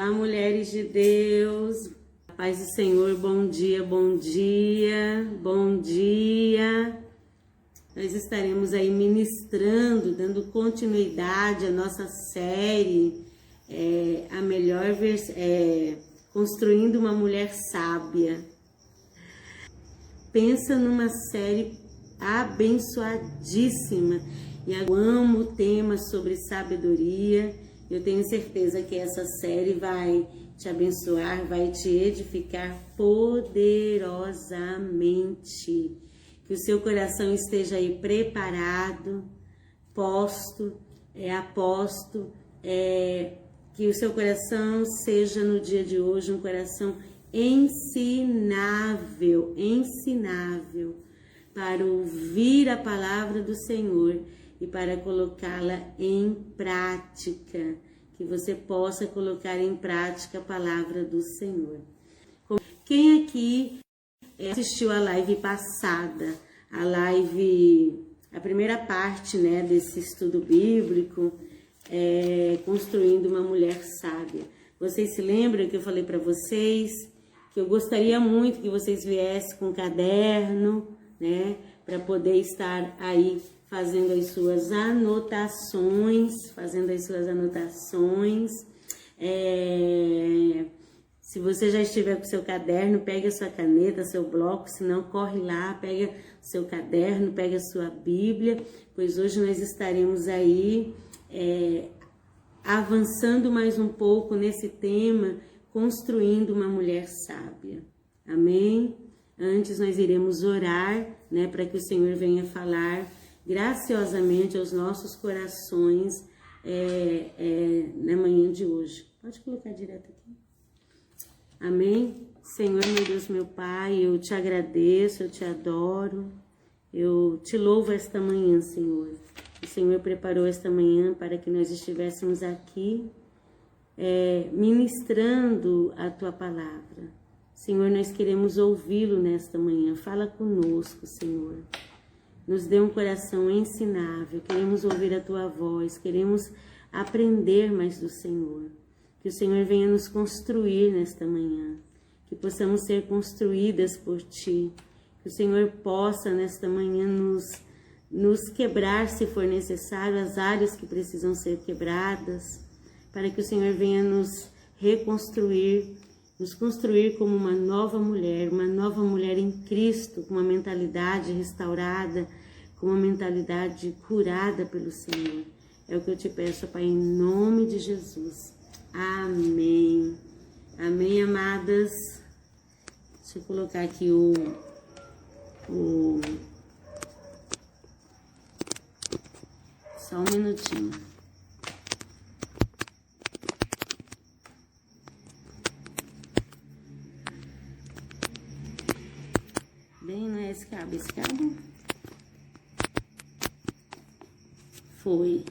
Olá, mulheres de Deus, paz do Senhor, bom dia, bom dia, bom dia. Nós estaremos aí ministrando, dando continuidade à nossa série, Construindo uma Mulher Sábia. Pensa numa série abençoadíssima, e eu amo o tema sobre sabedoria. Eu tenho certeza que essa série vai te abençoar, vai te edificar poderosamente. Que o seu coração esteja aí preparado, aposto, que o seu coração seja no dia de hoje um coração ensinável para ouvir a palavra do Senhor e para colocá-la em prática, que você possa colocar em prática a palavra do Senhor. Quem aqui assistiu a live passada, a primeira parte, né, desse estudo bíblico, Construindo uma Mulher Sábia? Vocês se lembram que eu falei para vocês que eu gostaria muito que vocês viessem com um caderno, né, para poder estar aí fazendo as suas anotações, Se você já estiver com seu caderno, pegue a sua caneta, seu bloco, se não, corre lá, pega o seu caderno, pega a sua Bíblia, pois hoje nós estaremos aí avançando mais um pouco nesse tema, construindo uma mulher sábia. Amém? Antes nós iremos orar, né, para que o Senhor venha falar graciosamente aos nossos corações na manhã de hoje. Pode colocar direto aqui. Amém? Senhor, meu Deus, meu Pai, eu te agradeço, eu te adoro, eu te louvo esta manhã, Senhor. O Senhor preparou esta manhã para que nós estivéssemos aqui ministrando a Tua palavra. Senhor, nós queremos ouvi-lo nesta manhã. Fala conosco, Senhor. Nos dê um coração ensinável. Queremos ouvir a Tua voz. Queremos aprender mais do Senhor. Que o Senhor venha nos construir nesta manhã. Que possamos ser construídas por Ti. Que o Senhor possa nesta manhã nos quebrar, se for necessário, as áreas que precisam ser quebradas. Para que o Senhor venha nos reconstruir, nos construir como uma nova mulher em Cristo, com uma mentalidade restaurada, com uma mentalidade curada pelo Senhor. É o que eu te peço, Pai, em nome de Jesus. Amém. Amém, amadas. Deixa eu colocar aqui só um minutinho. Bem, não é esse cabo? Esse cabo? Foi.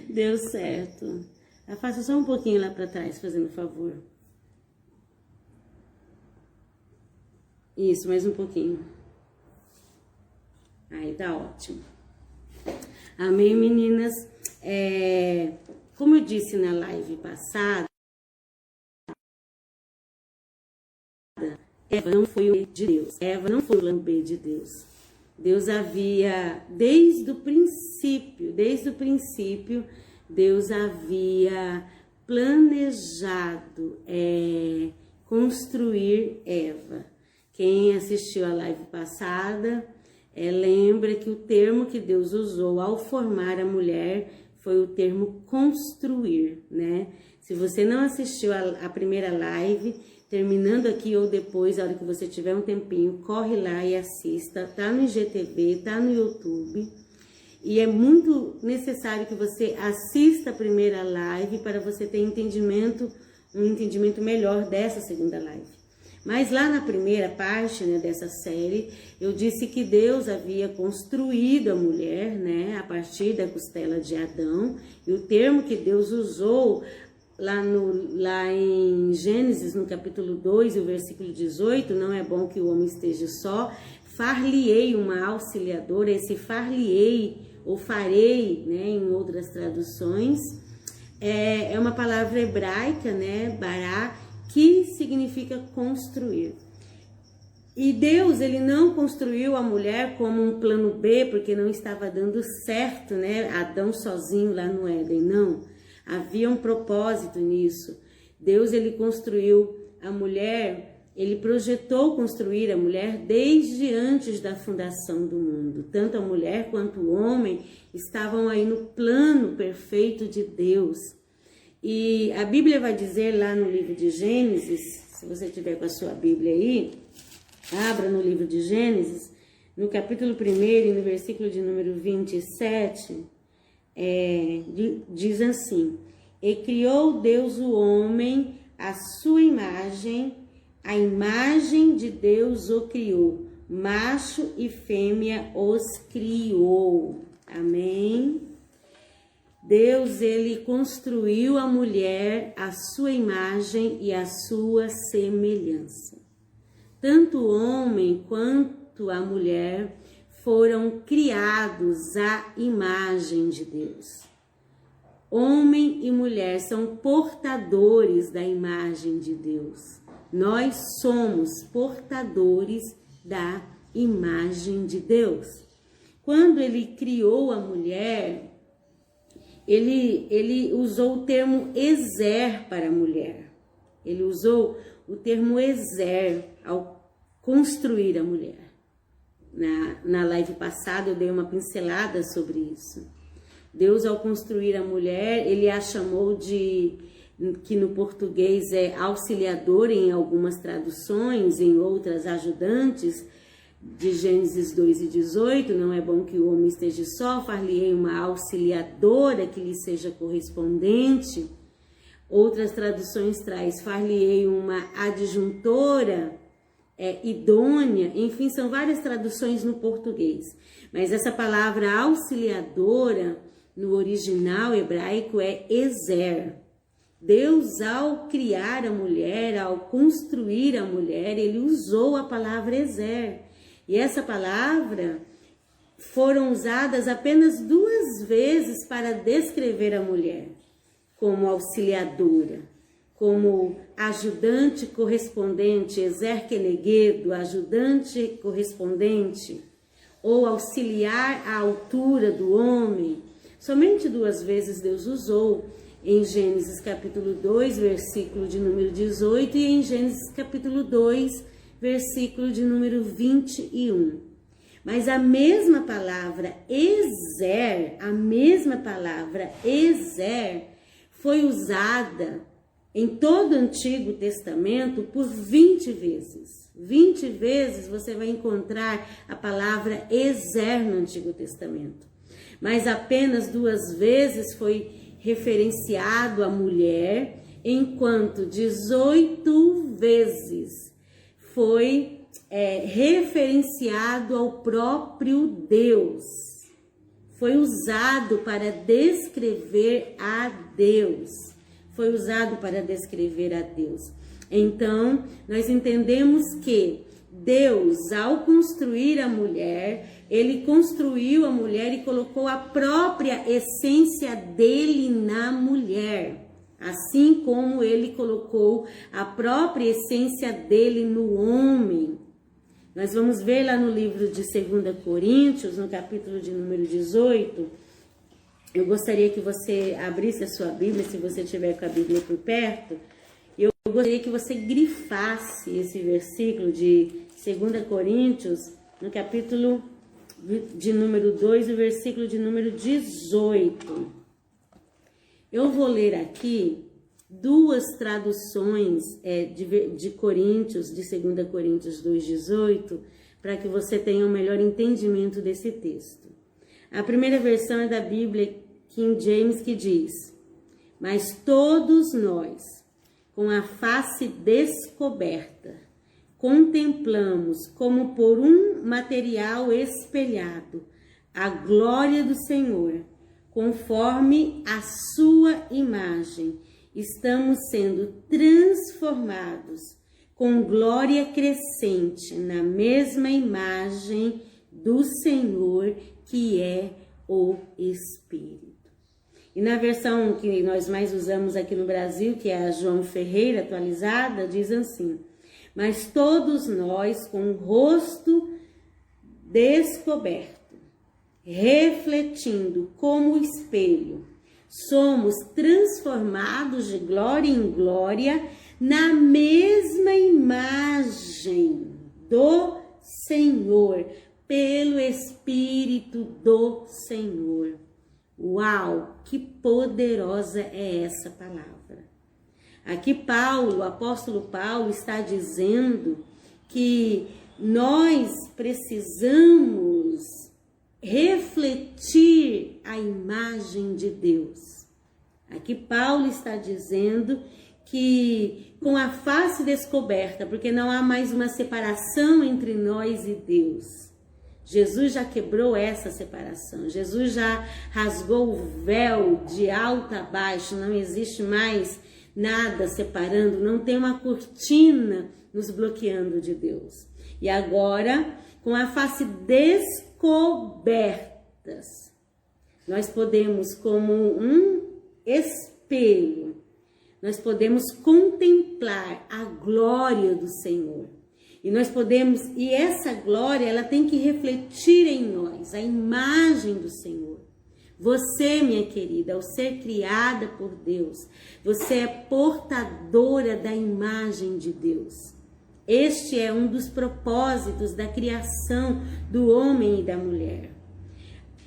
Deu certo. Afasta só um pouquinho lá para trás, fazendo favor. Isso, mais um pouquinho. Aí, tá ótimo. Amém, meninas? Como eu disse na live passada, Eva não foi o B de Deus. Eva não foi o plano B de Deus. Deus havia, desde o princípio, Deus havia planejado construir Eva. Quem assistiu a live passada, lembra que o termo que Deus usou ao formar a mulher foi o termo construir, né? Se você não assistiu a primeira live, terminando aqui ou depois, a hora que você tiver um tempinho, corre lá e assista. Tá no IGTV, tá no YouTube. E é muito necessário que você assista a primeira live para você ter um entendimento melhor dessa segunda live. Mas lá na primeira parte, né, dessa série, eu disse que Deus havia construído a mulher, né, a partir da costela de Adão. E o termo que Deus usou lá em Gênesis, no capítulo 2, o versículo 18, não é bom que o homem esteja só, far-lhe-ei uma auxiliadora. Esse far-lhe-ei ou farei, né, em outras traduções, é uma palavra hebraica, né, bará, que significa construir. E Deus, ele não construiu a mulher como um plano B, porque não estava dando certo, né, Adão sozinho lá no Éden, não. Havia um propósito nisso. Deus, ele construiu a mulher, ele projetou construir a mulher desde antes da fundação do mundo. Tanto a mulher quanto o homem estavam aí no plano perfeito de Deus. E a Bíblia vai dizer lá no livro de Gênesis, se você tiver com a sua Bíblia aí, abra no livro de Gênesis, no capítulo 1, no versículo de número 27, diz assim: E criou Deus o homem à sua imagem, a imagem de Deus o criou, macho e fêmea os criou. Amém? Deus, ele construiu a mulher à sua imagem e à sua semelhança. Tanto o homem quanto a mulher foram criados à imagem de Deus. Homem e mulher são portadores da imagem de Deus. Nós somos portadores da imagem de Deus. Quando ele criou a mulher, ele usou o termo ezer para a mulher. Ele usou o termo ezer ao construir a mulher. Na live passada eu dei uma pincelada sobre isso. Deus, ao construir a mulher, ele a chamou de, que no português é auxiliador em algumas traduções, em outras ajudantes, de Gênesis 2:18, não é bom que o homem esteja só, far-lhe-ei uma auxiliadora que lhe seja correspondente. Outras traduções traz, far-lhe-ei uma adjuntora idônea, enfim, são várias traduções no português. Mas essa palavra auxiliadora, no original hebraico, é ezer. Deus, ao criar a mulher, ao construir a mulher, ele usou a palavra ezer. E essa palavra foram usadas apenas 2 vezes para descrever a mulher, como auxiliadora, como ajudante correspondente, ezer keneguedo, ajudante correspondente, ou auxiliar à altura do homem. Somente 2 vezes Deus usou, em Gênesis capítulo 2, versículo de número 18, e em Gênesis capítulo 2, versículo de número 21. Mas a mesma palavra ezer, foi usada em todo o Antigo Testamento por 20 vezes. 20 vezes você vai encontrar a palavra ezer no Antigo Testamento. Mas apenas 2 vezes foi referenciado a mulher, enquanto 18 vezes foi referenciado ao próprio Deus. Foi usado para descrever a Deus. Foi usado para descrever a Deus. Então, nós entendemos que Deus, ao construir a mulher, ele construiu a mulher e colocou a própria essência dele na mulher. Assim como ele colocou a própria essência dele no homem. Nós vamos ver lá no livro de 2 Coríntios, no capítulo de número 18. Eu gostaria que você abrisse a sua Bíblia, se você tiver com a Bíblia por perto. Eu gostaria que você grifasse esse versículo de 2 Coríntios, no capítulo de número 2, o versículo de número 18. Eu vou ler aqui 2 traduções de Coríntios, de 2 Coríntios 2,18, para que você tenha um melhor entendimento desse texto. A primeira versão é da Bíblia King James, que diz: Mas todos nós, com a face descoberta, contemplamos como por um material espelhado a glória do Senhor, conforme a sua imagem, estamos sendo transformados com glória crescente na mesma imagem do Senhor, que é o Espírito. E na versão que nós mais usamos aqui no Brasil, que é a João Ferreira atualizada, diz assim: mas todos nós com o rosto descoberto, refletindo como espelho, somos transformados de glória em glória na mesma imagem do Senhor, pelo Espírito do Senhor. Uau, que poderosa é essa palavra. Aqui Paulo, o apóstolo Paulo, está dizendo que nós precisamos refletir a imagem de Deus. Aqui Paulo está dizendo que com a face descoberta, porque não há mais uma separação entre nós e Deus. Jesus já quebrou essa separação. Jesus já rasgou o véu de alto a baixo. Não existe mais nada separando. Não tem uma cortina nos bloqueando de Deus. E agora, com a face descobertas, nós podemos, como um espelho, nós podemos contemplar a glória do Senhor. E nós podemos, e essa glória, ela tem que refletir em nós, a imagem do Senhor. Você, minha querida, ao ser criada por Deus, você é portadora da imagem de Deus. Este é um dos propósitos da criação do homem e da mulher.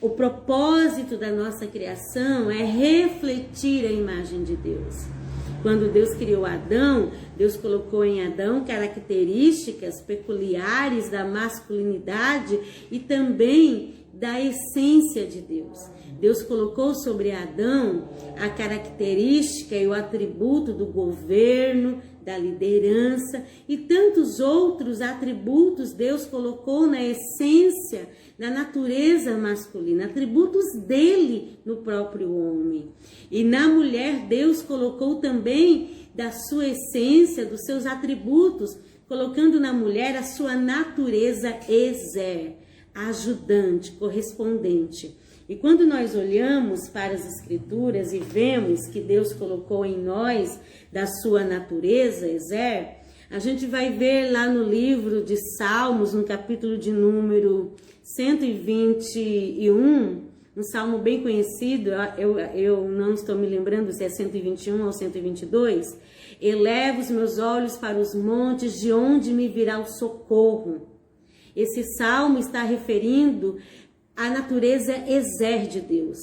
O propósito da nossa criação é refletir a imagem de Deus. Quando Deus criou Adão, Deus colocou em Adão características peculiares da masculinidade e também da essência de Deus. Deus colocou sobre Adão a característica e o atributo do governo, da liderança e tantos outros atributos Deus colocou na essência, na natureza masculina, atributos dele no próprio homem. E na mulher Deus colocou também da sua essência, dos seus atributos, colocando na mulher a sua natureza Ezer, ajudante, correspondente. E quando nós olhamos para as Escrituras e vemos que Deus colocou em nós da sua natureza, Ezer, a gente vai ver lá no livro de Salmos, no capítulo de número 121, um salmo bem conhecido, eu não estou me lembrando se é 121 ou 122, eleva os meus olhos para os montes, de onde me virá o socorro. Esse salmo está referindo a natureza Ezer de Deus.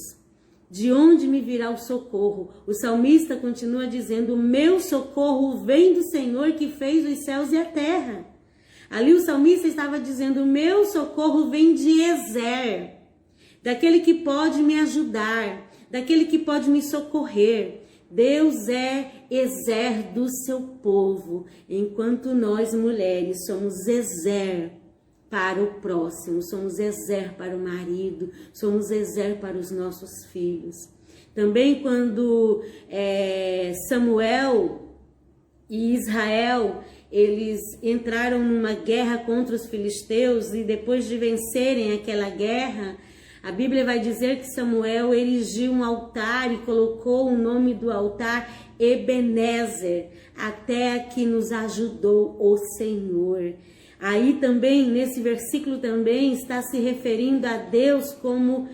De onde me virá o socorro? O salmista continua dizendo: o meu socorro vem do Senhor que fez os céus e a terra. Ali o salmista estava dizendo: o meu socorro vem de Ezer, daquele que pode me ajudar, daquele que pode me socorrer. Deus é Ezer do seu povo, enquanto nós mulheres somos Ezer para o próximo, somos Ezer para o marido, somos Ezer para os nossos filhos. Também quando Samuel e Israel, eles entraram numa guerra contra os filisteus e depois de vencerem aquela guerra, a Bíblia vai dizer que Samuel erigiu um altar e colocou o nome do altar Ebenezer, até que nos ajudou o Senhor. Aí também, nesse versículo também, está se referindo a Deus como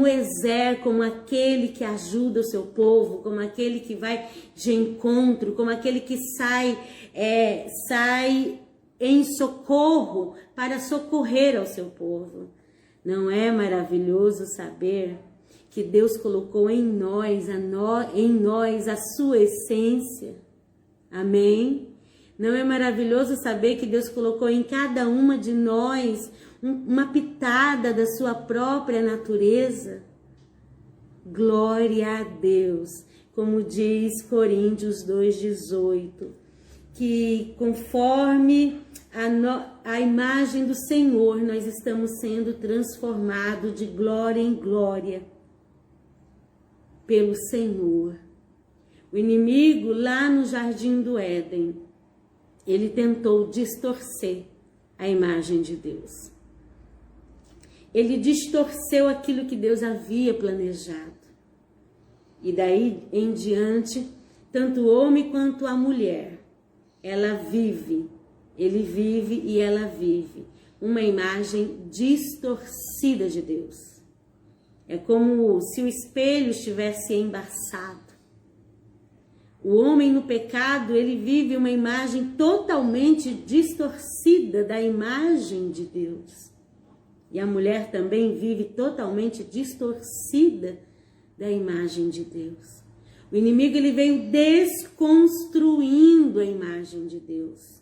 Ezer, como aquele que ajuda o seu povo, como aquele que vai de encontro, como aquele que sai em socorro para socorrer ao seu povo. Não é maravilhoso saber que Deus colocou em nós a sua essência? Amém? Não é maravilhoso saber que Deus colocou em cada uma de nós uma pitada da sua própria natureza? Glória a Deus, como diz Coríntios 2,18, que conforme a imagem do Senhor, nós estamos sendo transformados de glória em glória pelo Senhor. O inimigo lá no Jardim do Éden, ele tentou distorcer a imagem de Deus. ele distorceu aquilo que Deus havia planejado. E daí em diante, tanto o homem quanto a mulher, ele vive e ela vive uma imagem distorcida de Deus. É como se o espelho estivesse embaçado. O homem no pecado, ele vive uma imagem totalmente distorcida da imagem de Deus. E a mulher também vive totalmente distorcida da imagem de Deus. O inimigo, ele veio desconstruindo a imagem de Deus.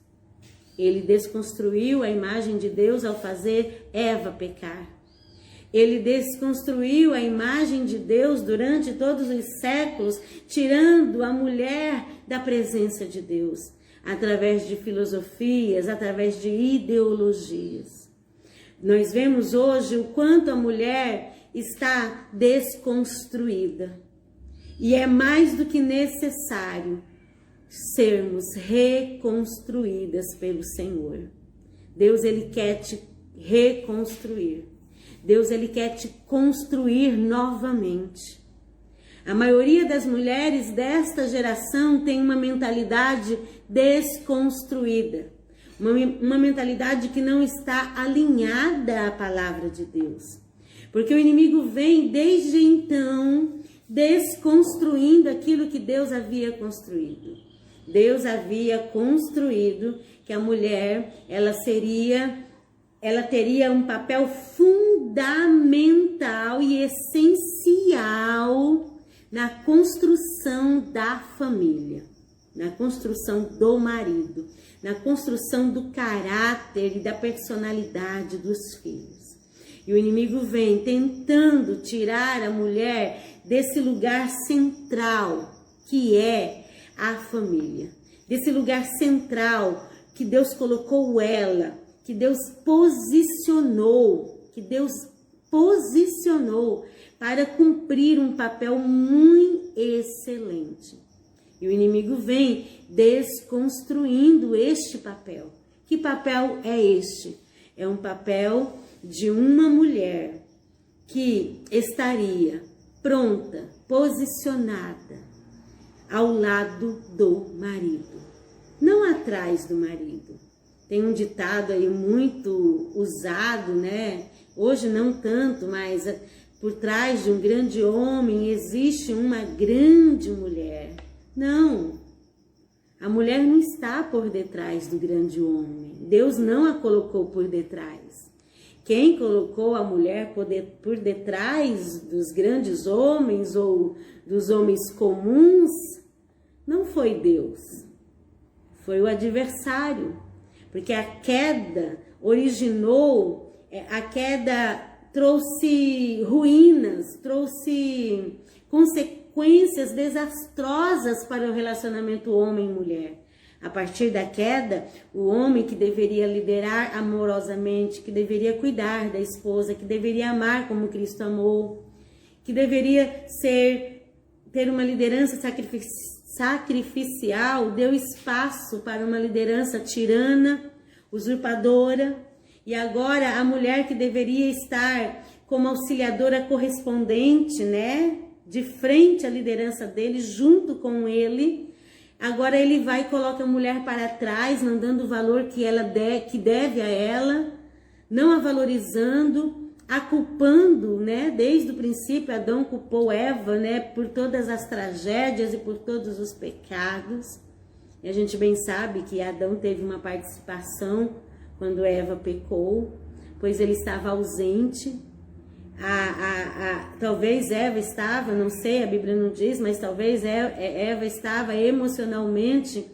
Ele desconstruiu a imagem de Deus ao fazer Eva pecar. Ele desconstruiu a imagem de Deus durante todos os séculos, tirando a mulher da presença de Deus, através de filosofias, através de ideologias. Nós vemos hoje o quanto a mulher está desconstruída. E é mais do que necessário sermos reconstruídas pelo Senhor. Deus, ele quer te reconstruir. Deus, ele quer te construir novamente. A maioria das mulheres desta geração tem uma mentalidade desconstruída. Uma mentalidade que não está alinhada à palavra de Deus. Porque o inimigo vem desde então desconstruindo aquilo que Deus havia construído. Deus havia construído que a mulher, ela teria um papel fundamental e essencial na construção da família, na construção do marido, na construção do caráter e da personalidade dos filhos. E o inimigo vem tentando tirar a mulher desse lugar central que é a família, desse lugar central que Deus colocou ela, que Deus posicionou para cumprir um papel muito excelente. E o inimigo vem desconstruindo este papel. Que papel é este? É um papel de uma mulher que estaria pronta, posicionada ao lado do marido, não atrás do marido. Tem um ditado aí muito usado, né? Hoje não tanto, mas por trás de um grande homem existe uma grande mulher. Não, a mulher não está por detrás do grande homem. Deus não a colocou por detrás. Quem colocou a mulher por detrás dos grandes homens ou dos homens comuns não foi Deus, foi o adversário. Porque a queda trouxe ruínas, trouxe consequências desastrosas para o relacionamento homem-mulher. A partir da queda, o homem que deveria liderar amorosamente, que deveria cuidar da esposa, que deveria amar como Cristo amou, que deveria ter uma liderança sacrificial, deu espaço para uma liderança tirana, usurpadora. E agora a mulher que deveria estar como auxiliadora correspondente, né, de frente à liderança dele, junto com ele, agora ele vai e coloca a mulher para trás, não dando o valor que deve a ela, não a valorizando, a culpando, né? Desde o princípio, Adão culpou Eva, né, por todas as tragédias e por todos os pecados. E a gente bem sabe que Adão teve uma participação quando Eva pecou, pois ele estava ausente. Talvez Eva estava, não sei, a Bíblia não diz, mas talvez Eva estava emocionalmente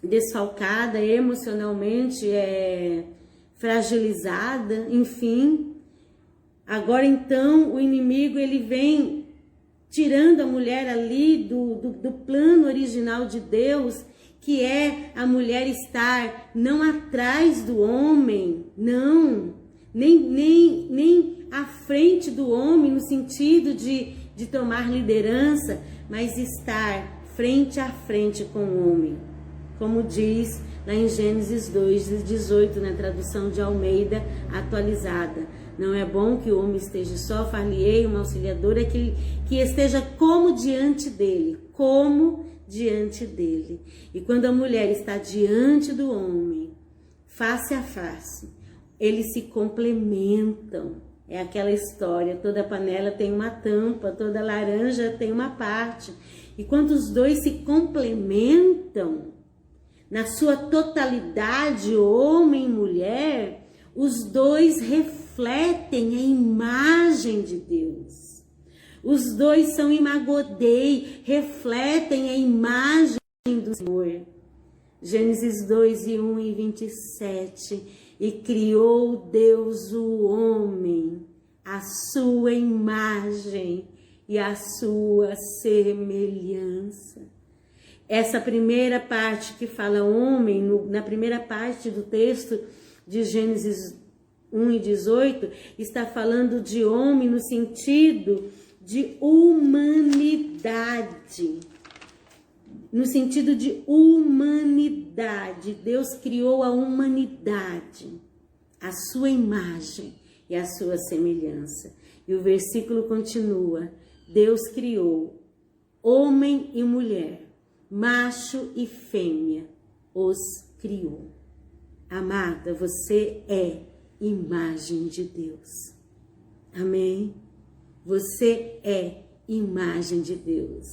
desfalcada, emocionalmente fragilizada, enfim. Agora então o inimigo, ele vem tirando a mulher ali do plano original de Deus, que é a mulher estar não atrás do homem, não, nem à frente do homem no sentido de tomar liderança, mas estar frente a frente com o homem, como diz lá em Gênesis 2:18, na tradução de Almeida atualizada. Não é bom que o homem esteja só, far-lhe-ei uma auxiliadora que esteja como diante dele, como diante dele. E quando a mulher está diante do homem, face a face, eles se complementam. É aquela história, toda panela tem uma tampa, toda laranja tem uma parte. E quando os dois se complementam, na sua totalidade, homem e mulher, os dois refletem a imagem de Deus. Os dois são imagodei, refletem a imagem do Senhor. Gênesis 2, 1 e 27. E criou Deus o homem, a sua imagem e a sua semelhança. Essa primeira parte que fala homem, na primeira parte do texto de Gênesis 1 e 18, está falando de homem no sentido de humanidade. No sentido de humanidade, Deus criou a humanidade, a sua imagem e a sua semelhança. E o versículo continua, Deus criou homem e mulher, macho e fêmea, os criou. Amada, você é imagem de Deus. Amém? Você é imagem de Deus.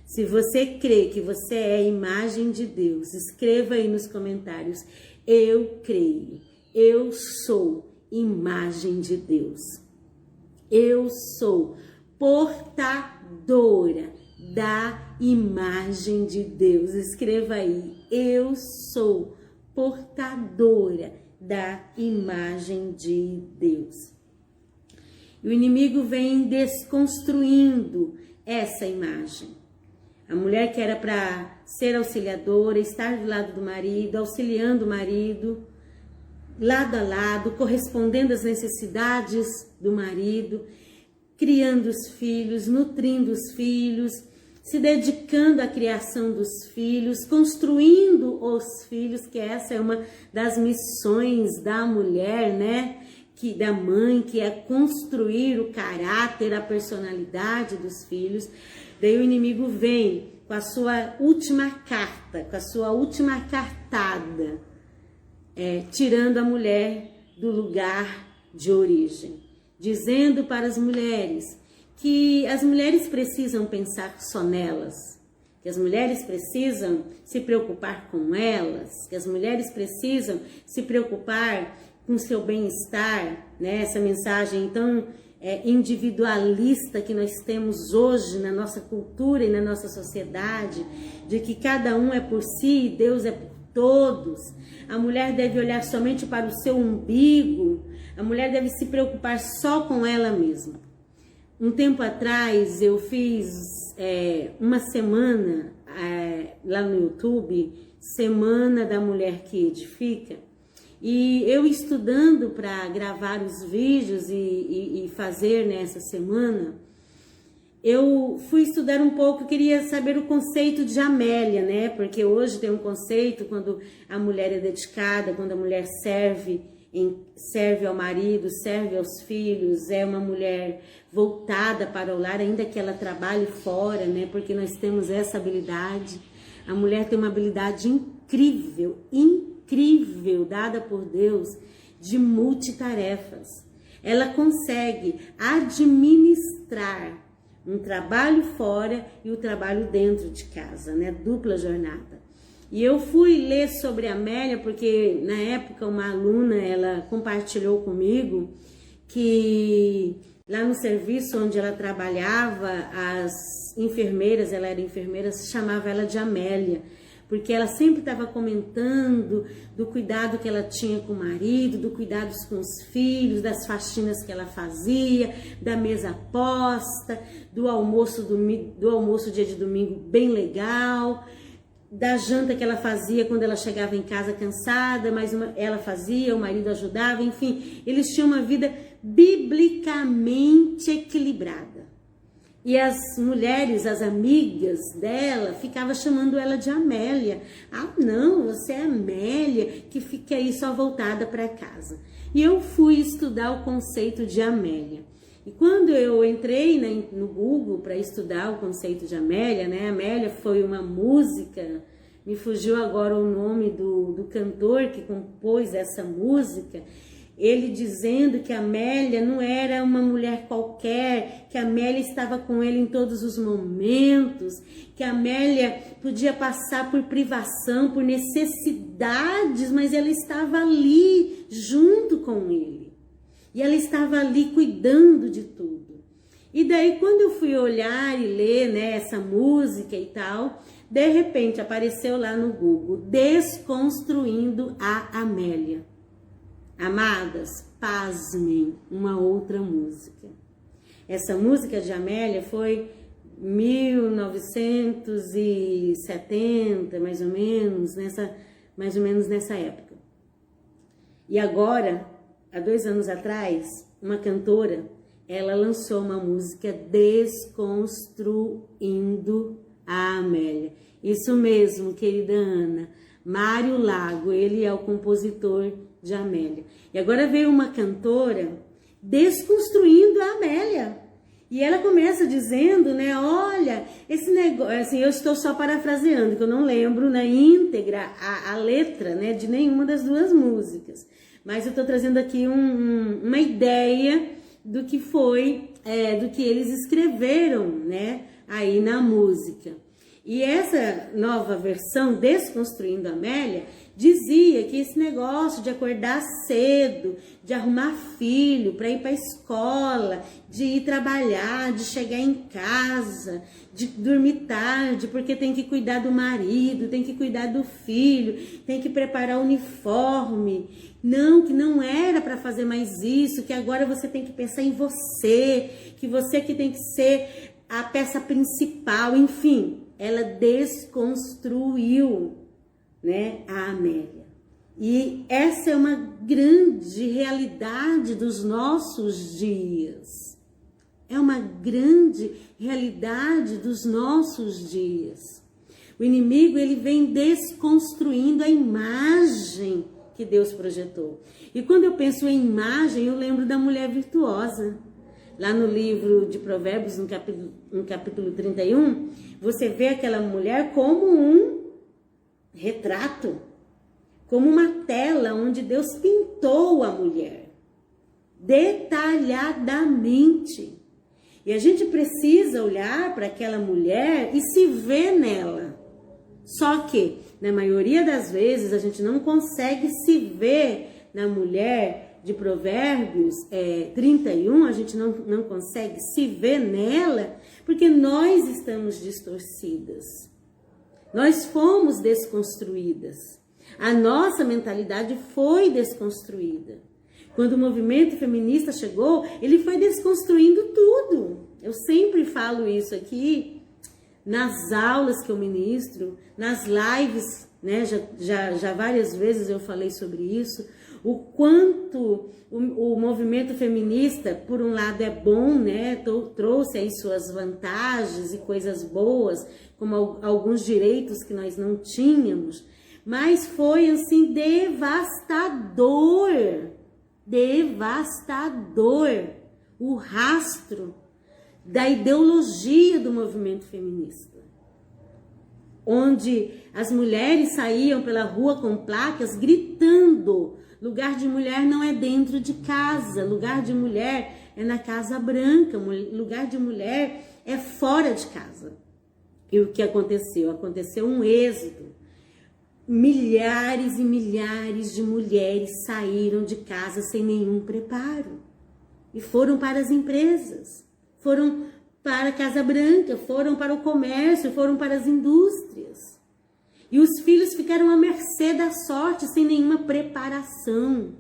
Se você crê que você é imagem de Deus, escreva aí nos comentários, eu creio, eu sou imagem de Deus. Eu sou portadora da imagem de Deus. Escreva aí, eu sou portadora da imagem de Deus. E o inimigo vem desconstruindo essa imagem. A mulher que era para ser auxiliadora, estar do lado do marido, auxiliando o marido, lado a lado, correspondendo às necessidades do marido, criando os filhos, nutrindo os filhos, se dedicando à criação dos filhos, construindo os filhos, que essa é uma das missões da mulher, né? Da mãe, que é construir o caráter, a personalidade dos filhos. Daí o inimigo vem com a sua última carta, com a sua última cartada, tirando a mulher do lugar de origem, dizendo para as mulheres que as mulheres precisam pensar só nelas, que as mulheres precisam se preocupar com elas, que as mulheres precisam se preocupar com seu bem-estar, né? Essa mensagem tão individualista que nós temos hoje na nossa cultura e na nossa sociedade, de que cada um é por si e Deus é por todos. A mulher deve olhar somente para o seu umbigo, a mulher deve se preocupar só com ela mesma. Um tempo atrás eu fiz uma semana lá no YouTube, Semana da Mulher que Edifica, e eu estudando para gravar os vídeos e fazer nessa semana, eu fui estudar um pouco, queria saber o conceito de Amélia, né? Porque hoje tem um conceito quando a mulher é dedicada, quando a mulher serve ao marido, serve aos filhos, é uma mulher voltada para o lar, ainda que ela trabalhe fora, né? Porque nós temos essa habilidade. A mulher tem uma habilidade incrível, dada por Deus, de multitarefas. Ela consegue administrar um trabalho fora e o trabalho dentro de casa, né? Dupla jornada. E eu fui ler sobre a Amélia, porque na época uma aluna, ela compartilhou comigo que lá no serviço onde ela trabalhava, as enfermeiras, ela era enfermeira, chamava ela de Amélia, porque ela sempre estava comentando do cuidado que ela tinha com o marido, do cuidado com os filhos, das faxinas que ela fazia, da mesa posta, do almoço dia de domingo bem legal, da janta que ela fazia quando ela chegava em casa cansada, mas ela fazia, o marido ajudava, enfim, eles tinham uma vida biblicamente equilibrada. E as mulheres, as amigas dela, ficavam chamando ela de Amélia. Ah, não, você é Amélia, que fica aí só voltada para casa. E eu fui estudar o conceito de Amélia. E quando eu entrei no Google para estudar o conceito de Amélia, né? Amélia foi uma música, me fugiu agora o nome do cantor que compôs essa música, ele dizendo que a Amélia não era uma mulher qualquer, que a Amélia estava com ele em todos os momentos, que a Amélia podia passar por privação, por necessidades, mas ela estava ali junto com ele. E ela estava ali cuidando de tudo. E daí quando eu fui olhar e ler, né, essa música e tal, de repente apareceu lá no Google, Desconstruindo a Amélia. Amadas, pasmem, uma outra música. Essa música de Amélia foi 1970, mais ou menos nessa época. E agora, há 2 anos atrás, uma cantora, ela lançou uma música Desconstruindo a Amélia. Isso mesmo, querida Ana. Mário Lago, ele é o compositor de Amélia. E agora veio uma cantora desconstruindo a Amélia. E ela começa dizendo, né, olha, esse negócio, assim, eu estou só parafraseando, que eu não lembro na íntegra a letra, né, de nenhuma das 2 músicas. Mas eu estou trazendo aqui uma ideia do que foi, do que eles escreveram, né, aí na música. E essa nova versão, Desconstruindo a Amélia, dizia que esse negócio de acordar cedo, de arrumar filho para ir para a escola, de ir trabalhar, de chegar em casa, de dormir tarde, porque tem que cuidar do marido, tem que cuidar do filho, tem que preparar o uniforme. Não, que não era para fazer mais isso, que agora você tem que pensar em você, que você que tem que ser a peça principal, enfim. Ela desconstruiu, né, a Amélia. E essa é uma grande realidade dos nossos dias. É uma grande realidade dos nossos dias. O inimigo, ele vem desconstruindo a imagem que Deus projetou. E quando eu penso em imagem, eu lembro da mulher virtuosa. Lá no livro de Provérbios, no capítulo 31, você vê aquela mulher como um retrato, como uma tela onde Deus pintou a mulher, detalhadamente. E a gente precisa olhar para aquela mulher e se ver nela. Só que, na maioria das vezes, a gente não consegue se ver na mulher de Provérbios 31, a gente não consegue se ver nela, porque nós estamos distorcidas. Nós fomos desconstruídas. A nossa mentalidade foi desconstruída. Quando o movimento feminista chegou, ele foi desconstruindo tudo. Eu sempre falo isso aqui, nas aulas que eu ministro, nas lives, né? Já várias vezes eu falei sobre isso. O quanto o movimento feminista, por um lado, é bom, né? Trouxe aí suas vantagens e coisas boas, como alguns direitos que nós não tínhamos, mas foi, assim, devastador o rastro da ideologia do movimento feminista, onde as mulheres saíam pela rua com placas gritando: lugar de mulher não é dentro de casa, lugar de mulher é na Casa Branca, lugar de mulher é fora de casa. E o que aconteceu? Aconteceu um êxodo. Milhares e milhares de mulheres saíram de casa sem nenhum preparo. E foram para as empresas, foram para a Casa Branca, foram para o comércio, foram para as indústrias. E os filhos ficaram à mercê da sorte, sem nenhuma preparação.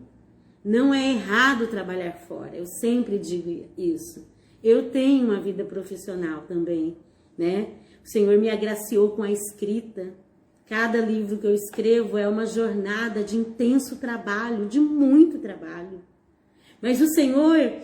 Não é errado trabalhar fora, eu sempre digo isso. Eu tenho uma vida profissional também, né? O Senhor me agraciou com a escrita. Cada livro que eu escrevo é uma jornada de intenso trabalho, de muito trabalho. Mas o Senhor,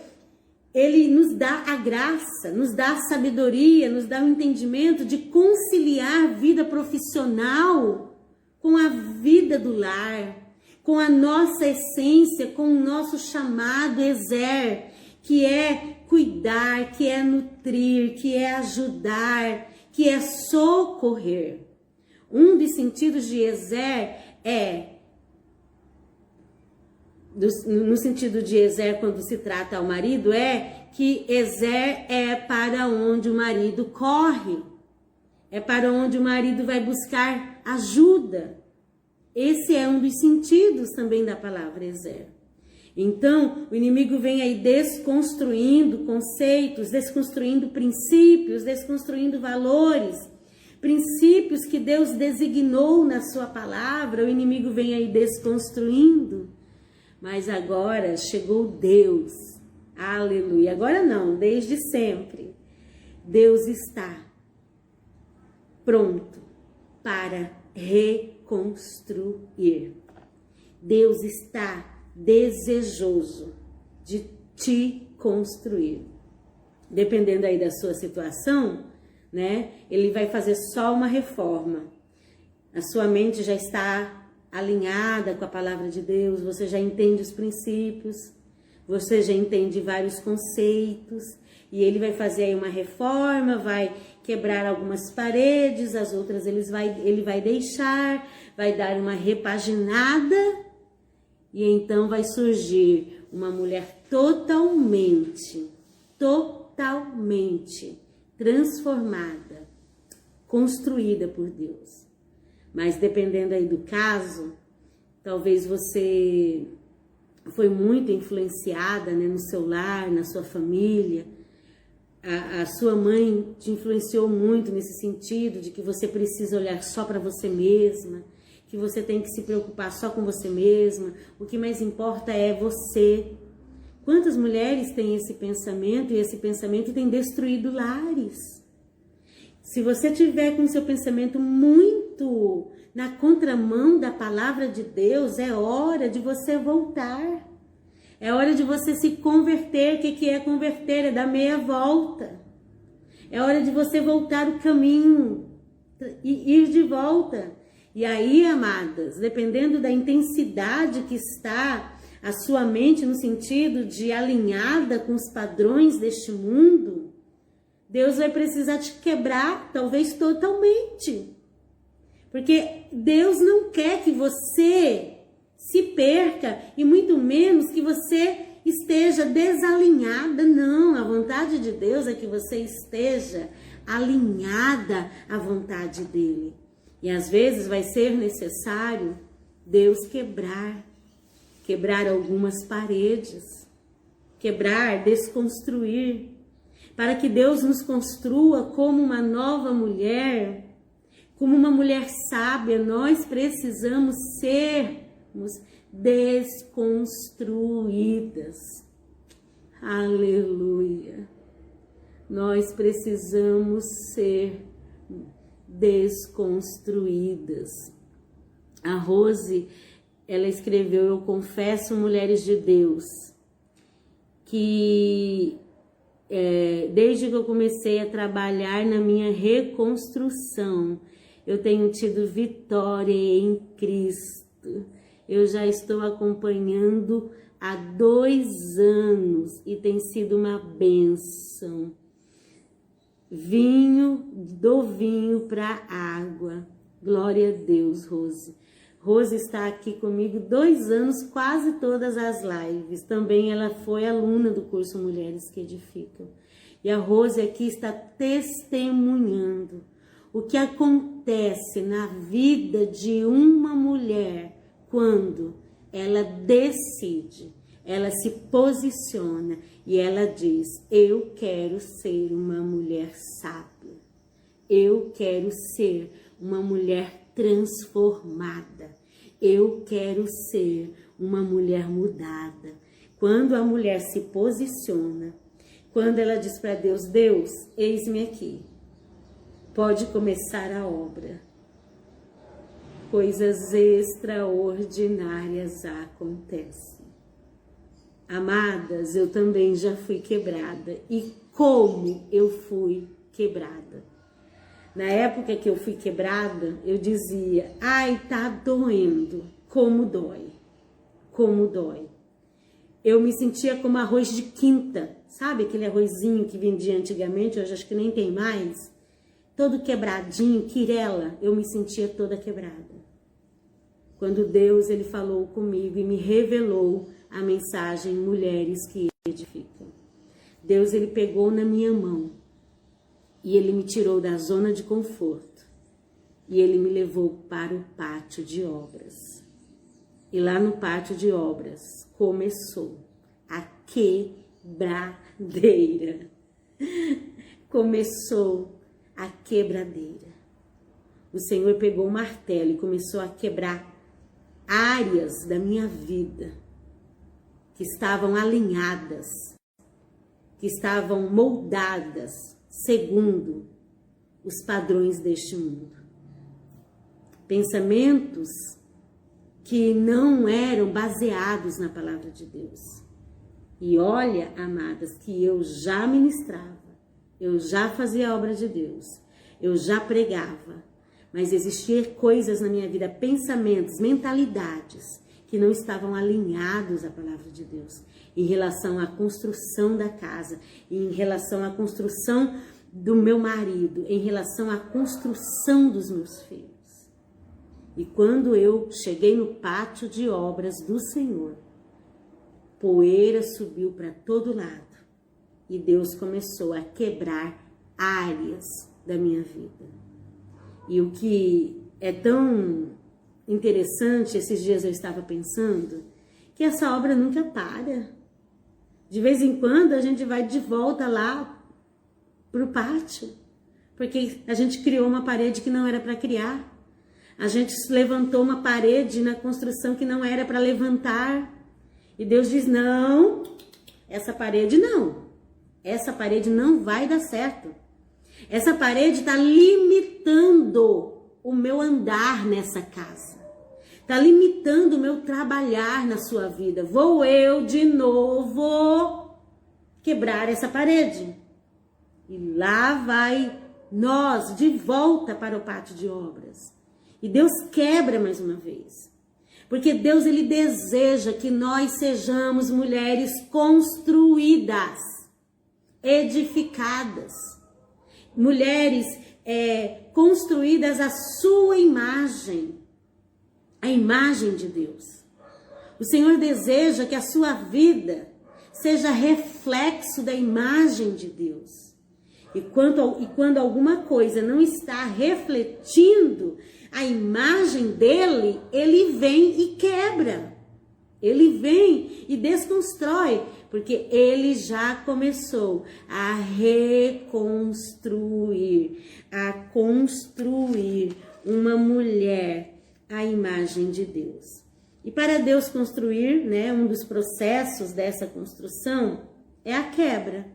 Ele nos dá a graça, nos dá a sabedoria, nos dá o entendimento de conciliar a vida profissional com a vida do lar, com a nossa essência, com o nosso chamado exer, que é cuidar, que é nutrir, que é ajudar, que é socorrer. Um dos sentidos de exer no sentido de exer, quando se trata ao marido, é que exer é para onde o marido corre, é para onde o marido vai buscar ajuda. Esse é um dos sentidos também da palavra exer. Então, o inimigo vem aí desconstruindo conceitos, desconstruindo princípios, desconstruindo valores, princípios que Deus designou na sua palavra, o inimigo vem aí desconstruindo. Mas agora chegou Deus, aleluia, agora não, desde sempre, Deus está pronto para reconstruir. Deus está desejoso de te construir. Dependendo aí da sua situação, né? Ele vai fazer só uma reforma. A sua mente já está alinhada com a palavra de Deus, você já entende os princípios, você já entende vários conceitos, e ele vai fazer aí uma reforma, vai quebrar algumas paredes, as outras ele vai deixar, vai dar uma repaginada, e então vai surgir uma mulher totalmente transformada, construída por Deus. Mas dependendo aí do caso, talvez você foi muito influenciada, né, no seu lar, na sua família. A sua mãe te influenciou muito nesse sentido de que você precisa olhar só para você mesma, que você tem que se preocupar só com você mesma, o que mais importa é você. Quantas mulheres têm esse pensamento, e esse pensamento tem destruído lares? Se você tiver com seu pensamento muito na contramão da palavra de Deus, é hora de você voltar. É hora de você se converter. O que é converter? É dar meia volta. É hora de você voltar o caminho e ir de volta. E aí, amadas, dependendo da intensidade que está a sua mente no sentido de alinhada com os padrões deste mundo, Deus vai precisar te quebrar, talvez totalmente. Porque Deus não quer que você se perca e muito menos que você esteja desalinhada. Não, a vontade de Deus é que você esteja alinhada à vontade dele. E às vezes vai ser necessário Deus quebrar algumas paredes, desconstruir, para que Deus nos construa como uma nova mulher, como uma mulher sábia. Nós precisamos sermos desconstruídas. Aleluia. Nós precisamos ser desconstruídas. A Rose, ela escreveu: eu confesso, mulheres de Deus, que desde que eu comecei a trabalhar na minha reconstrução, eu tenho tido vitória em Cristo. Eu já estou acompanhando há 2 anos e tem sido uma bênção. Do vinho para água. Glória a Deus, Rose. Rose está aqui comigo 2 anos, quase todas as lives. Também ela foi aluna do curso Mulheres que Edificam. E a Rose aqui está testemunhando o que acontece na vida de uma mulher quando ela decide, ela se posiciona e ela diz: eu quero ser uma mulher sábia. Eu quero ser uma mulher transformada. Eu quero ser uma mulher mudada. Quando a mulher se posiciona, quando ela diz para Deus: Deus, eis-me aqui, pode começar a obra, coisas extraordinárias acontecem. Amadas, eu também já fui quebrada. E como eu fui quebrada? Na época que eu fui quebrada, eu dizia, ai, tá doendo. Como dói. Como dói. Eu me sentia como arroz de quinta. Sabe aquele arrozinho que vendia antigamente? Hoje acho que nem tem mais. Todo quebradinho, quirela. Eu me sentia toda quebrada. Quando Deus, ele falou comigo e me revelou a mensagem Mulheres que Edificam. Deus, ele pegou na minha mão e ele me tirou da zona de conforto e ele me levou para o pátio de obras. E lá no pátio de obras começou a quebradeira. Começou a quebradeira. O Senhor pegou o martelo e começou a quebrar áreas da minha vida que estavam alinhadas, que estavam moldadas segundo os padrões deste mundo. Pensamentos que não eram baseados na palavra de Deus. E olha, amadas, que eu já ministrava, eu já fazia a obra de Deus, eu já pregava, mas existiam coisas na minha vida, pensamentos, mentalidades, que não estavam alinhados à palavra de Deus, em relação à construção da casa, em relação à construção do meu marido, em relação à construção dos meus filhos. E quando eu cheguei no pátio de obras do Senhor, poeira subiu para todo lado e Deus começou a quebrar áreas da minha vida. E o que é tão interessante, esses dias eu estava pensando, que essa obra nunca para. De vez em quando a gente vai de volta lá para o pátio, porque a gente criou uma parede que não era para criar. A gente levantou uma parede na construção que não era para levantar. E Deus diz, não, essa parede não. Essa parede não vai dar certo. Essa parede está limitando o meu andar nessa casa. Está limitando o meu trabalhar na sua vida. Vou eu de novo quebrar essa parede. E lá vai nós de volta para o pátio de obras. E Deus quebra mais uma vez. Porque Deus, ele deseja que nós sejamos mulheres construídas, edificadas. Mulheres construídas à sua imagem, a imagem de Deus. O Senhor deseja que a sua vida seja reflexo da imagem de Deus. E quando alguma coisa não está refletindo a imagem dele, ele vem e quebra. Ele vem e desconstrói, porque ele já começou a reconstruir, a construir uma mulher à imagem de Deus. E para Deus construir, né, um dos processos dessa construção é a quebra.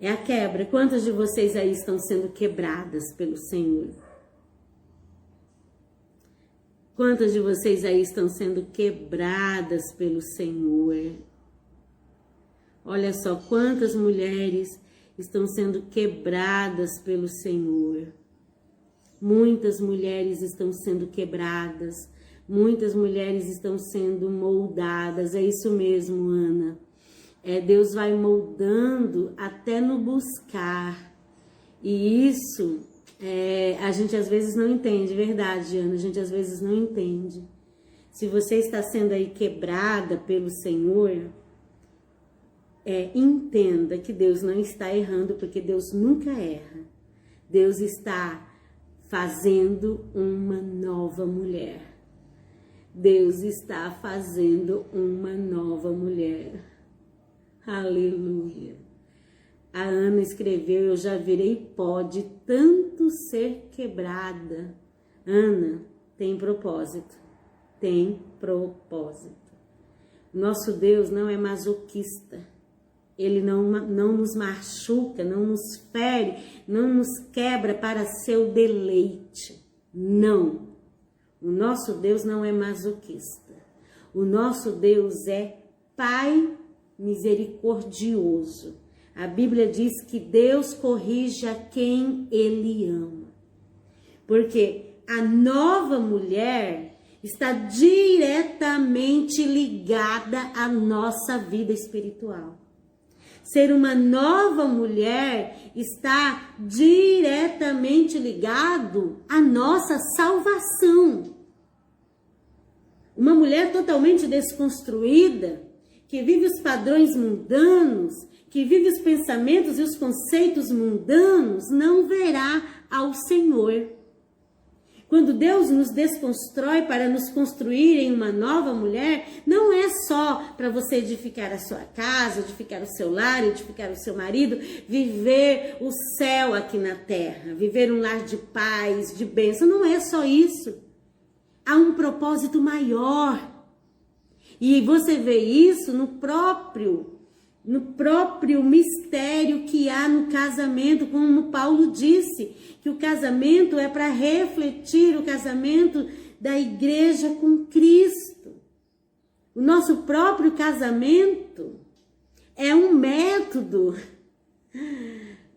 É a quebra. Quantas de vocês aí estão sendo quebradas pelo Senhor? Quantas de vocês aí estão sendo quebradas pelo Senhor? Olha só, quantas mulheres estão sendo quebradas pelo Senhor. Muitas mulheres estão sendo quebradas. Muitas mulheres estão sendo moldadas. É isso mesmo, Ana. Deus vai moldando até no buscar. E isso a gente às vezes não entende, verdade, Ana? A gente às vezes não entende. Se você está sendo aí quebrada pelo Senhor, entenda que Deus não está errando, porque Deus nunca erra. Deus está fazendo uma nova mulher. Deus está fazendo uma nova mulher. Aleluia. A Ana escreveu, eu já virei pó de tanto ser quebrada. Ana, tem propósito. Tem propósito. Nosso Deus não é masoquista. Ele não nos machuca, não nos fere, não nos quebra para seu deleite. Não. O nosso Deus não é masoquista. O nosso Deus é Pai misericordioso. A Bíblia diz que Deus corrige a quem Ele ama. Porque a nova mulher está diretamente ligada à nossa vida espiritual. Ser uma nova mulher está diretamente ligado à nossa salvação. Uma mulher totalmente desconstruída, que vive os padrões mundanos, que vive os pensamentos e os conceitos mundanos, não verá ao Senhor. Quando Deus nos desconstrói para nos construir em uma nova mulher, não é só para você edificar a sua casa, edificar o seu lar, edificar o seu marido, viver o céu aqui na terra, viver um lar de paz, de bênção. Não é só isso. Há um propósito maior. E você vê isso no próprio mistério que há no casamento, como Paulo disse, que o casamento é para refletir o casamento da igreja com Cristo. O nosso próprio casamento é um método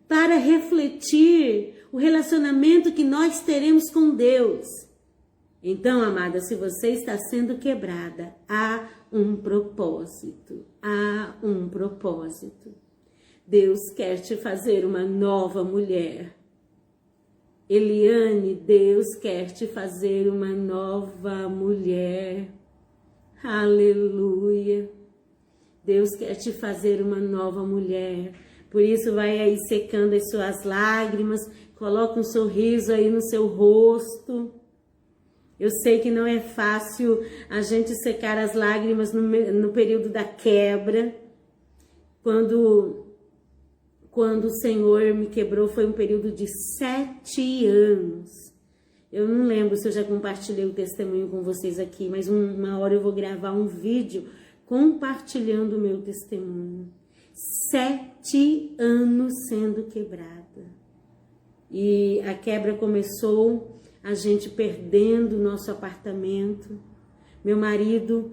para refletir o relacionamento que nós teremos com Deus. Então, amada, se você está sendo quebrada, há um propósito. Há um propósito. Deus quer te fazer uma nova mulher. Eliane, Deus quer te fazer uma nova mulher. Aleluia. Deus quer te fazer uma nova mulher. Por isso vai aí secando as suas lágrimas, coloca um sorriso aí no seu rosto. Eu sei que não é fácil a gente secar as lágrimas no período da quebra. Quando o Senhor me quebrou, foi um período de 7 anos. Eu não lembro se eu já compartilhei o testemunho com vocês aqui, mas uma hora eu vou gravar um vídeo compartilhando o meu testemunho. 7 anos sendo quebrada. E a quebra começou a gente perdendo o nosso apartamento, meu marido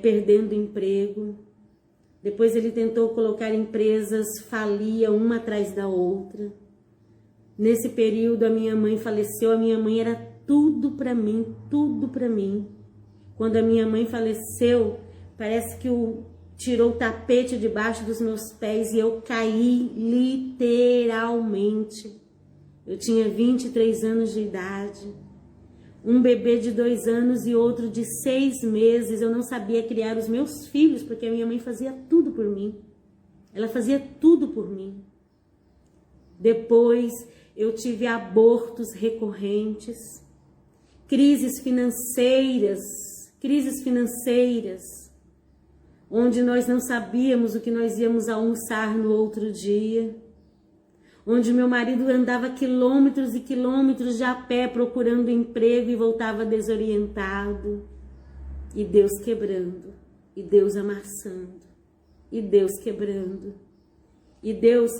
perdendo emprego. Depois ele tentou colocar empresas, falia uma atrás da outra. Nesse período a minha mãe faleceu, a minha mãe era tudo para mim, tudo para mim. Quando a minha mãe faleceu, parece que tirou o tapete debaixo dos meus pés e eu caí literalmente. Eu tinha 23 anos de idade, um bebê de 2 anos e outro de 6 meses. Eu não sabia criar os meus filhos, porque a minha mãe fazia tudo por mim. Ela fazia tudo por mim. Depois eu tive abortos recorrentes, crises financeiras, onde nós não sabíamos o que nós íamos almoçar no outro dia, onde meu marido andava quilômetros e quilômetros de a pé procurando emprego e voltava desorientado. E Deus quebrando, e Deus amassando, e Deus quebrando, e Deus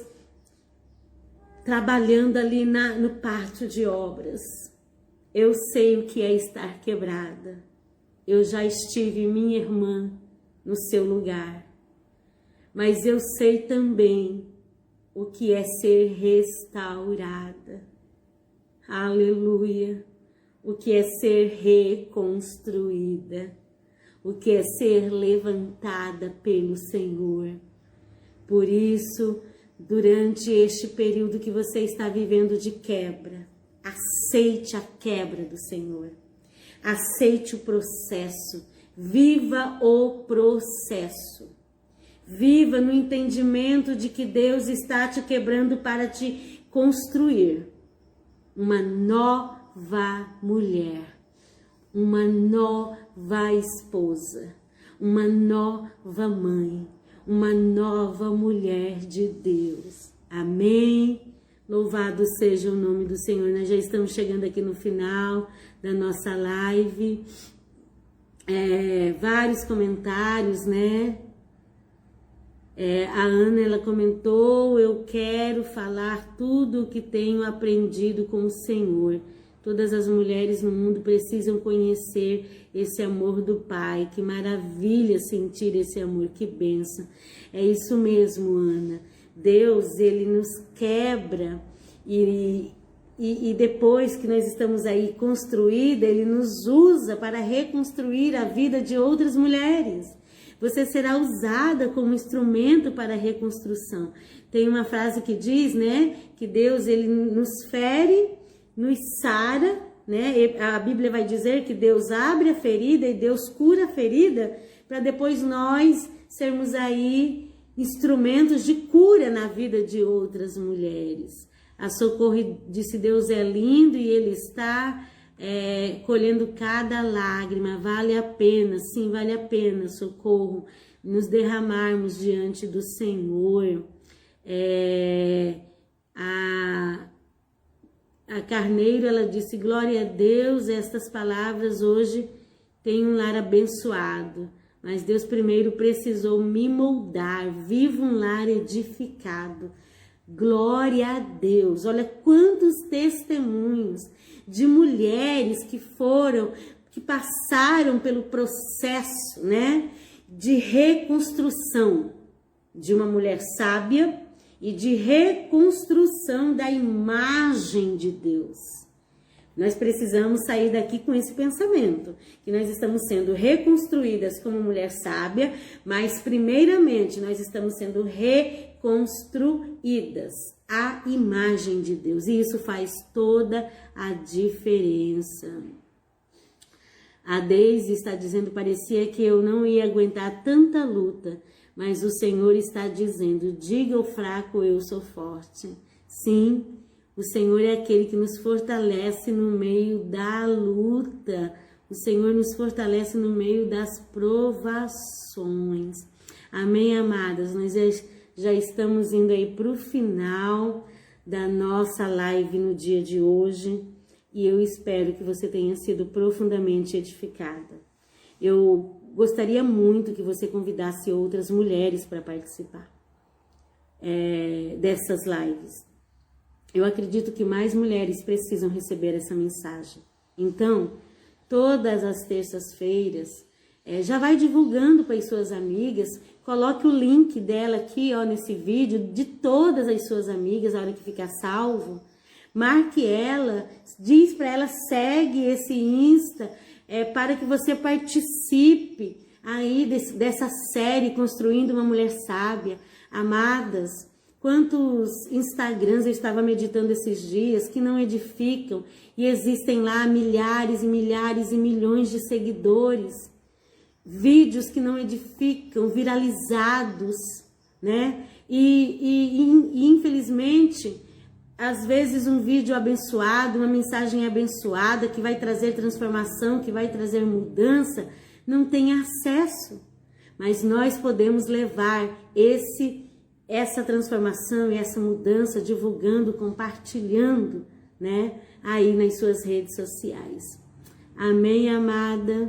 trabalhando ali no pátio de obras. Eu sei o que é estar quebrada. Eu já estive, minha irmã, no seu lugar. Mas eu sei também o que é ser restaurada. Aleluia. O que é ser reconstruída. O que é ser levantada pelo Senhor. Por isso, durante este período que você está vivendo de quebra, aceite a quebra do Senhor. Aceite o processo. Viva o processo. Viva no entendimento de que Deus está te quebrando para te construir uma nova mulher, uma nova esposa, uma nova mãe, uma nova mulher de Deus. Amém? Louvado seja o nome do Senhor. Nós já estamos chegando aqui no final da nossa live. Vários comentários, né? A Ana, ela comentou: eu quero falar tudo o que tenho aprendido com o Senhor. Todas as mulheres no mundo precisam conhecer esse amor do Pai. Que maravilha sentir esse amor, que bênção. É isso mesmo, Ana. Deus, Ele nos quebra e depois que nós estamos aí construída, Ele nos usa para reconstruir a vida de outras mulheres. Você será usada como instrumento para a reconstrução. Tem uma frase que diz, né, que Deus, Ele nos fere, nos sara, né? A Bíblia vai dizer que Deus abre a ferida e Deus cura a ferida, para depois nós sermos aí instrumentos de cura na vida de outras mulheres. A Socorro disse: Deus é lindo e Ele está colhendo cada lágrima. Vale a pena, sim, vale a pena, Socorro, nos derramarmos diante do Senhor. A Carneiro, ela disse: glória a Deus, estas palavras hoje têm um lar abençoado. Mas Deus primeiro precisou me moldar, vivo um lar edificado. Glória a Deus. Olha quantos testemunhos de mulheres que passaram pelo processo, né, de reconstrução de uma mulher sábia e de reconstrução da imagem de Deus. Nós precisamos sair daqui com esse pensamento, que nós estamos sendo reconstruídas como mulher sábia, mas primeiramente nós estamos sendo reconstruídas à imagem de Deus, e isso faz toda a diferença. A Deise está dizendo: parecia que eu não ia aguentar tanta luta, mas o Senhor está dizendo: diga ao fraco, eu sou forte. Sim, o Senhor é aquele que nos fortalece no meio da luta. O Senhor nos fortalece no meio das provações. Amém, amadas? Nós já estamos indo aí para o final da nossa live no dia de hoje. E eu espero que você tenha sido profundamente edificada. Eu gostaria muito que você convidasse outras mulheres para participar dessas lives. Eu acredito que mais mulheres precisam receber essa mensagem. Então, todas as terças-feiras, já vai divulgando para as suas amigas, coloque o link dela aqui, ó, nesse vídeo, de todas as suas amigas, a hora que ficar salvo. Marque ela, diz para ela, segue esse Insta, para que você participe aí dessa série Construindo uma Mulher Sábia. Amadas, quantos Instagrams eu estava meditando esses dias que não edificam e existem lá milhares e milhares e milhões de seguidores. Vídeos que não edificam, viralizados, né? E infelizmente, às vezes um vídeo abençoado, uma mensagem abençoada que vai trazer transformação, que vai trazer mudança, não tem acesso. Mas nós podemos levar essa transformação e essa mudança divulgando, compartilhando, né, aí nas suas redes sociais. Amém, amada?